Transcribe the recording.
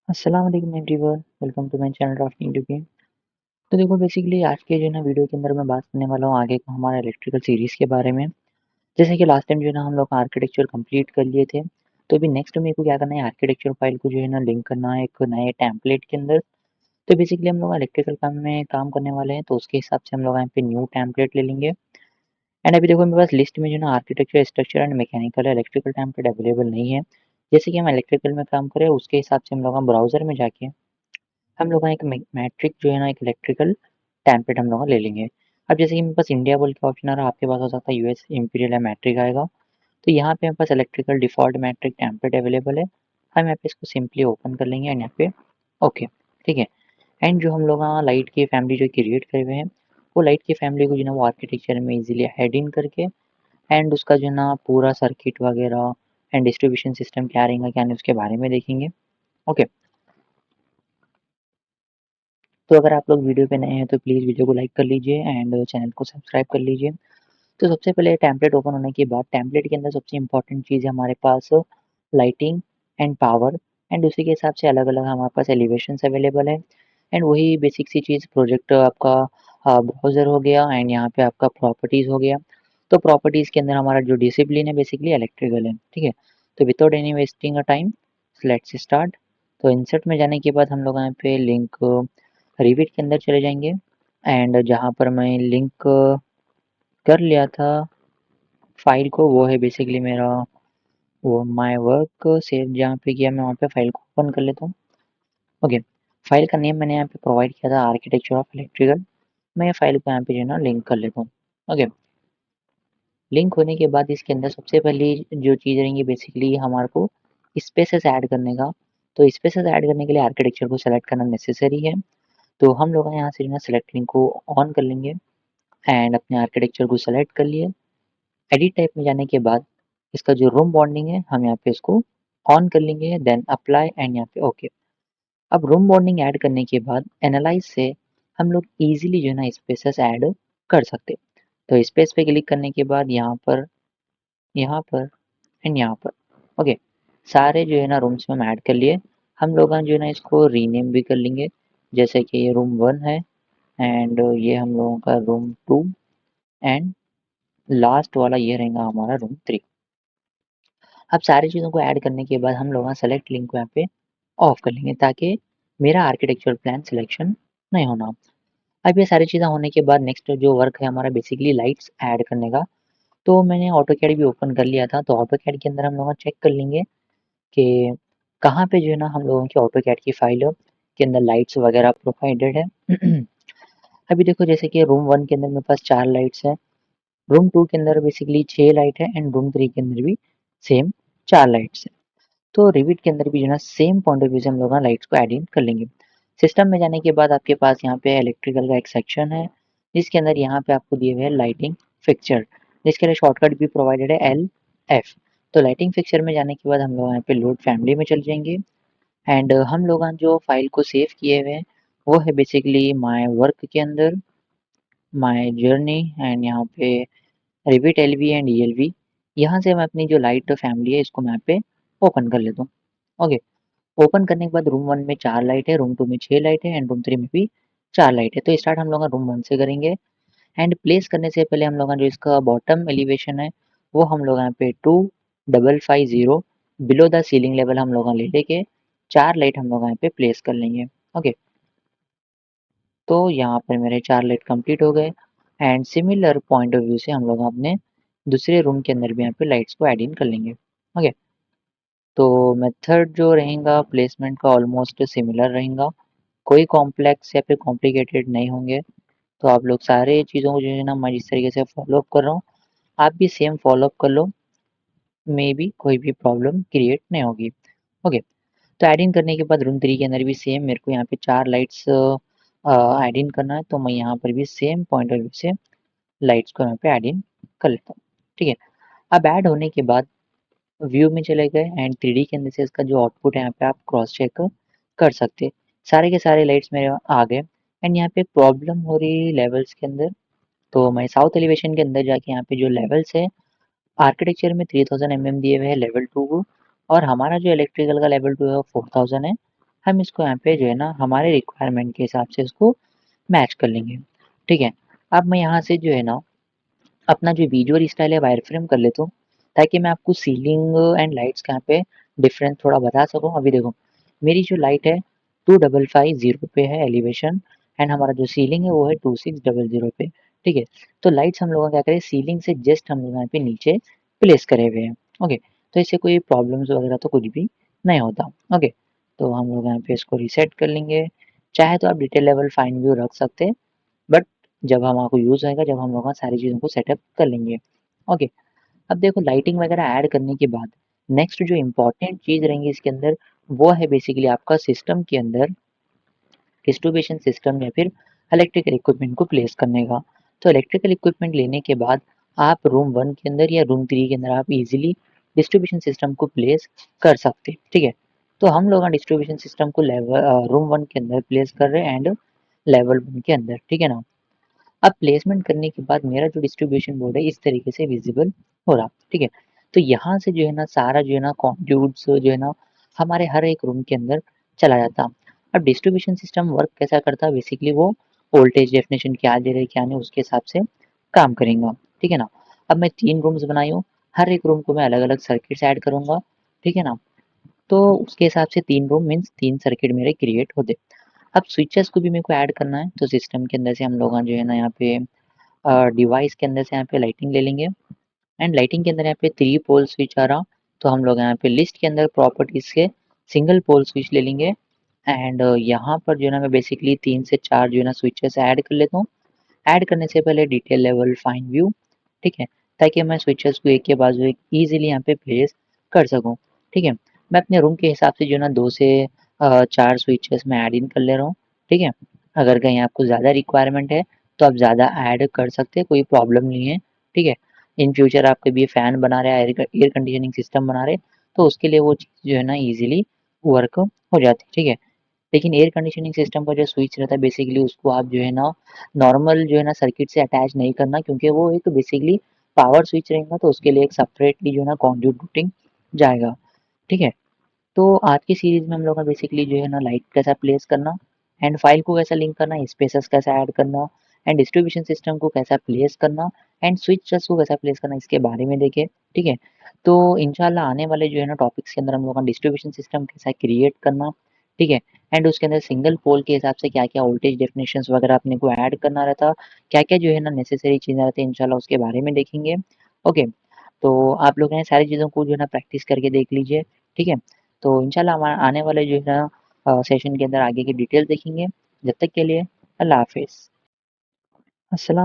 अस्सलाम वालेकुम everyone, welcome to my channel drafting to game. तो देखो बेसिकली आज के जो है ना वीडियो के अंदर मैं बात करने वाला हूँ आगे का हमारा इलेक्ट्रिकल सीरीज़ के बारे में। जैसे कि लास्ट टाइम जो है ना हम लोग आर्किटेक्चर कंप्लीट कर लिए थे, तो अभी नेक्स्ट मेरे को क्या करना है आर्किटेक्चर फाइल को जो है ना लिंक करना है एक नए टेम्पलेट के अंदर। तो बेसिकली हम लोग इलेक्ट्रिकल काम में काम करने वाले हैं, तो उसके हिसाब से हम लोग यहाँ पे न्यू टेम्पलेट ले लेंगे। एंड अभी देखो मेरे पास लिस्ट में जो है ना architecture, structure and mechanical electrical template available नहीं है। जैसे कि हम इलेक्ट्रिकल में काम करें उसके हिसाब से हम लोग ब्राउज़र में जाके हम लोग एक मैट्रिक जो है ना एक इलेक्ट्रिकल टेम्पलेट हम लोग ले लेंगे। अब जैसे कि मेरे पास इंडिया बोल के ऑप्शन आ रहा है, आपके पास हो सकता है यूएस इंपीरियल या मैट्रिक आएगा। तो यहाँ पे मेरे पास electrical default metric template available है। हम यहाँ पे इसको सिंपली ओपन कर लेंगे एंड यहाँ पे ओके, ठीक है। एंड जो हम लोग लाइट की फैमिली जो क्रिएट करे हुए हैं, वो लाइट की फैमिली को जो है ना वो आर्किटेक्चर में ईज़िली ऐड इन करके एंड उसका जो है ना पूरा सर्किट वगैरह एंड डिस्ट्रीब्यूशन सिस्टम क्या रहेगा क्या नहीं उसके बारे में देखेंगे। ओके। तो अगर आप लोग वीडियो पे नए हैं तो प्लीज़ वीडियो को लाइक कर लीजिए एंड चैनल को सब्सक्राइब कर लीजिए। तो सबसे पहले टेम्पलेट ओपन होने के बाद टेम्पलेट के अंदर सबसे इम्पोर्टेंट चीज़ है हमारे पास लाइटिंग एंड पावर एंड उसी के हिसाब से अलग-अलग हमारे पास एलिवेशंस अवेलेबल है। एंड वही बेसिक सी चीज़ प्रोजेक्ट आपका ब्राउज़र हो गया एंड यहाँ पे आपका प्रॉपर्टीज़ हो गया। तो प्रॉपर्टीज़ के अंदर हमारा जो डिसिप्लिन है बेसिकली इलेक्ट्रिकल है, ठीक है? तो without any wasting a time let's start. तो इंसर्ट में जाने के बाद हम लोग यहाँ पे लिंक रिविट के अंदर चले जाएँगे एंड जहाँ पर मैं लिंक कर लिया था फ़ाइल को, वो है बेसिकली मेरा वो माय वर्क सेव जहाँ पे किया मैं वहाँ पे फ़ाइल को ओपन कर लेता हूँ। ओके, फ़ाइल का नेम मैंने यहाँ पे प्रोवाइड किया था आर्किटेक्चर ऑफ इलेक्ट्रिकल। मैं ये फ़ाइल को यहाँ पे जो है ना लिंक कर लेता हूँ। ओके, लिंक होने के बाद इसके अंदर सबसे पहली जो चीज़ रहेंगी बेसिकली हमारे को स्पेसेस ऐड करने का। तो स्पेसेस ऐड करने के लिए आर्किटेक्चर को सेलेक्ट करना नेसेसरी है। तो हम लोग यहाँ से जो है ना सेलेक्ट लिंक को ऑन कर लेंगे एंड अपने आर्किटेक्चर को सेलेक्ट कर लिए। एडिट टाइप में जाने के बाद इसका जो रूम बॉन्डिंग है हम यहाँ पे इसको ऑन कर लेंगे देन अप्लाई एंड यहाँ पे ओके। अब रूम बॉन्डिंग ऐड करने के बाद एनालाइज से हम लोग इजीली जो है ना स्पेसेस ऐड कर सकते हैं। तो स्पेस पे क्लिक करने के बाद यहाँ पर एंड यहाँ पर ओके, सारे जो है ना रूम्स में हम ऐड कर लिए। हम लोग जो है ना इसको रीनेम भी कर लेंगे, जैसे कि ये रूम 1 है एंड ये हम लोगों का रूम 2 एंड लास्ट वाला ये रहेगा हमारा रूम 3। अब सारी चीज़ों को ऐड करने के बाद हम लोग सेलेक्ट लिंक को यहाँ पे ऑफ कर लेंगे ताकि मेरा आर्किटेक्चर प्लान सिलेक्शन नहीं होना। अब ये सारी चीज़ें होने के बाद नेक्स्ट जो वर्क है हमारा बेसिकली लाइट्स ऐड करने का। तो मैंने ऑटोकैड भी ओपन कर लिया था, तो ऑटोकैड के अंदर हम लोग चेक कर लेंगे कि कहाँ पे जो है ना हम लोगों की ऑटोकैड की फाइल के अंदर लाइट्स वगैरह प्रोवाइडेड है। अभी देखो जैसे कि रूम 1 के अंदर मेरे पास 4 लाइट्स हैं, रूम 2 के अंदर बेसिकली 6 लाइट है एंड रूम 3 के अंदर भी सेम 4 लाइट्स हैं। तो रिविट के अंदर भी जो है ना सेम पॉइंट ऑफ व्यू से हम लोग लाइट्स को ऐड इन कर लेंगे। सिस्टम में जाने के बाद आपके पास यहाँ पे इलेक्ट्रिकल का एक सेक्शन है, जिसके अंदर यहाँ पे आपको दिए हुए हैं लाइटिंग फिक्सचर, जिसके लिए शॉर्टकट भी प्रोवाइडेड है LF। तो लाइटिंग फिक्सचर में जाने के बाद हम लोग यहाँ पे लोड फैमिली में चल जाएंगे एंड हम लोग जो फाइल को सेव किए हुए हैं वो है बेसिकली माय वर्क के अंदर माय जर्नी एंड यहाँ पे रिविट LV एंड ELV। यहाँ से मैं अपनी जो लाइट फैमिली है इसको मैं यहाँ पे ओपन कर लेता हूँ। ओके, ओपन करने के बाद रूम 1 में 4 लाइट है, रूम 2 में 6 लाइट है एंड रूम 3 में भी 4 लाइट है। तो स्टार्ट हम लोग रूम 1 से करेंगे एंड प्लेस करने से पहले हम लोग जो इसका बॉटम एलिवेशन है वो हम लोग यहाँ पे 2550 बिलो द सीलिंग लेवल हम लोग ले लेके 4 लाइट हम लोग यहाँ पे प्लेस कर लेंगे। ओके, तो यहाँ पर मेरे 4 लाइट कंप्लीट हो गए and similar point of view से हम लोग अपने दूसरे रूम के अंदर भी यहाँ पे लाइट्स को ऐड इन कर लेंगे। ओके, तो मेथड जो रहेगा प्लेसमेंट का ऑलमोस्ट सिमिलर रहेगा, कोई कॉम्प्लेक्स या फिर कॉम्प्लिकेटेड नहीं होंगे। तो आप लोग सारे चीज़ों को जो है ना मैं जिस तरीके से फॉलो अप कर रहा हूँ, आप भी सेम फॉलो अप कर लो, मे बी कोई भी प्रॉब्लम क्रिएट नहीं होगी। ओके, तो ऐड इन करने के बाद रूम 3 के अंदर भी सेम मेरे को यहाँ पे 4 लाइट्स ऐड इन करना है, तो मैं यहाँ पर भी सेम पॉइंट ऑफ व्यू से लाइट्स को यहाँ पे ऐड इन कर लेता हूँ। ठीक है, अब ऐड होने के बाद व्यू में चले गए एंड 3D के अंदर से इसका जो आउटपुट है यहाँ पे आप क्रॉस चेक कर सकते हैं। सारे के सारे लाइट्स मेरे आ गए एंड यहाँ पे प्रॉब्लम हो रही है लेवल्स के अंदर। तो मैं साउथ एलिवेशन के अंदर जाके यहाँ पे जो लेवल्स है आर्किटेक्चर में 3000 mm दिए हुए हैं लेवल 2 को और हमारा जो इलेक्ट्रिकल का लेवल 2 है वो 4000 है। हम इसको यहाँ पे जो है ना हमारे रिक्वायरमेंट के हिसाब से इसको मैच कर लेंगे, ठीक है। अब मैं यहाँ से जो है ना अपना जो विजुअल स्टाइल है वायर फ्रेम कर लेता हूँ, ताकि मैं आपको सीलिंग एंड लाइट्स का यहाँ पे डिफरेंस थोड़ा बता सकूँ। अभी देखो, मेरी जो लाइट है 2550 पे है एलिवेशन, एंड हमारा जो सीलिंग है वो है 2600 पे, ठीक है। तो लाइट्स हम लोग क्या करें, सीलिंग से जस्ट हम लोग यहाँ पे नीचे प्लेस करे हुए हैं, ओके। तो इससे कोई प्रॉब्लम्स वगैरह तो कुछ भी नहीं होता, ओके। तो हम लोग यहाँ पे इसको रीसेट कर लेंगे। चाहे तो आप डिटेल लेवल फाइन व्यू रख सकते हैं, बट जब हमारे को यूज़ आएगा, जब हम लोग वहाँ सारी चीज़ों को सेटअप कर लेंगे, ओके। अब देखो, लाइटिंग वगैरह ऐड करने के बाद नेक्स्ट जो इम्पोर्टेंट चीज़ रहेंगी इसके अंदर, वो है बेसिकली आपका सिस्टम के अंदर डिस्ट्रीब्यूशन सिस्टम या फिर इलेक्ट्रिकल इक्विपमेंट को प्लेस करने का। तो इलेक्ट्रिकल इक्विपमेंट लेने के बाद आप रूम 1 के अंदर या रूम 3 के अंदर आप इजीली डिस्ट्रीब्यूशन सिस्टम को प्लेस कर सकते हैं, ठीक है। तो हम लोग डिस्ट्रीब्यूशन सिस्टम को रूम 1 के अंदर प्लेस कर रहे हैं एंड लेवल 1 के अंदर, ठीक है ना। अब प्लेसमेंट करने के बाद मेरा जो डिस्ट्रीब्यूशन बोर्ड है इस तरीके से विजिबल हो रहा, ठीक है। तो यहाँ से जो है ना सारा जो है ना कंड्यूट्स जो है ना हमारे हर एक रूम के अंदर चला जाता। अब डिस्ट्रीब्यूशन सिस्टम वर्क कैसा करता है, बेसिकली वो वोल्टेज डेफिनेशन क्या दे रहे हैं क्या नहीं उसके हिसाब से काम करेगा, ठीक है ना। अब मैं 3 रूम्स बनाई हूँ, हर एक रूम को मैं अलग अलग सर्किट्स ऐड करूंगा, ठीक है ना। तो उसके हिसाब से 3 रूम मीन्स 3 सर्किट मेरे क्रिएट होते। अब स्विचेस को भी मेरे को ऐड करना है, तो सिस्टम के अंदर से हम लोग जो है ना यहाँ पे डिवाइस के अंदर से यहाँ पे लाइटिंग ले लेंगे, एंड लाइटिंग के अंदर यहाँ पे 3 पोल स्विच आ रहा, तो हम लोग यहाँ पे लिस्ट के अंदर प्रॉपर्टीज के सिंगल पोल स्विच ले लेंगे, एंड यहाँ पर जो है ना मैं बेसिकली 3 से 4 जो है ना स्विचेस ऐड कर लेता हूँ। ऐड करने से पहले डिटेल लेवल फाइन व्यू, ठीक है, ताकि मैं स्विचेस को एक के बाजू एक ईजिली यहाँ पे प्लेस कर सकूँ, ठीक है। मैं अपने रूम के हिसाब से जो है ना 2 से 4 स्विचेस मैं ऐड इन कर ले रहा हूँ, ठीक है। अगर कहीं आपको ज़्यादा रिक्वायरमेंट है तो आप ज़्यादा ऐड कर सकते हैं, कोई प्रॉब्लम नहीं है, ठीक है। इन फ्यूचर आप कभी फैन बना रहे हैं, एयर कंडीशनिंग सिस्टम बना रहे हैं, तो उसके लिए वो चीज़ जो है ना ईजिली वर्क हो जाती है, ठीक है। लेकिन एयर कंडीशनिंग सिस्टम का जो स्विच रहता है बेसिकली उसको आप जो है ना नॉर्मल जो है ना सर्किट से अटैच नहीं करना, क्योंकि वो एक बेसिकली पावर स्विच रहेगा, तो उसके लिए एक सेपरेटली जो है ना कंड्यूट रूटिंग जाएगा, ठीक है। तो आज की सीरीज में हम लोग का बेसिकली जो है ना लाइट कैसा प्लेस करना, एंड फाइल को कैसा लिंक करना, स्पेसेस कैसा ऐड करना, एंड डिस्ट्रीब्यूशन सिस्टम को कैसा प्लेस करना, एंड स्विचेस को कैसा प्लेस करना, इसके बारे में देखें, ठीक है। तो इंशाल्लाह आने वाले जो है ना टॉपिक्स के अंदर हम लोग का डिस्ट्रीब्यूशन सिस्टम कैसा क्रिएट करना, ठीक है, एंड उसके अंदर सिंगल पोल के हिसाब से क्या क्या वोल्टेज डेफिनेशंस वगैरह अपने को ऐड करना रहता, क्या क्या जो है ना नेसेसरी चीज़ें रहती है, इंशाल्लाह उसके बारे में देखेंगे, ओके। तो आप लोग हैं सारी चीज़ों को जो है ना प्रैक्टिस करके देख लीजिए, ठीक है। तो इंशाल्लाह हम आने वाले जो है ना सेशन के अंदर आगे की डिटेल देखेंगे। जब तक के लिए अल्लाह हाफ़िज़। अस्सलाम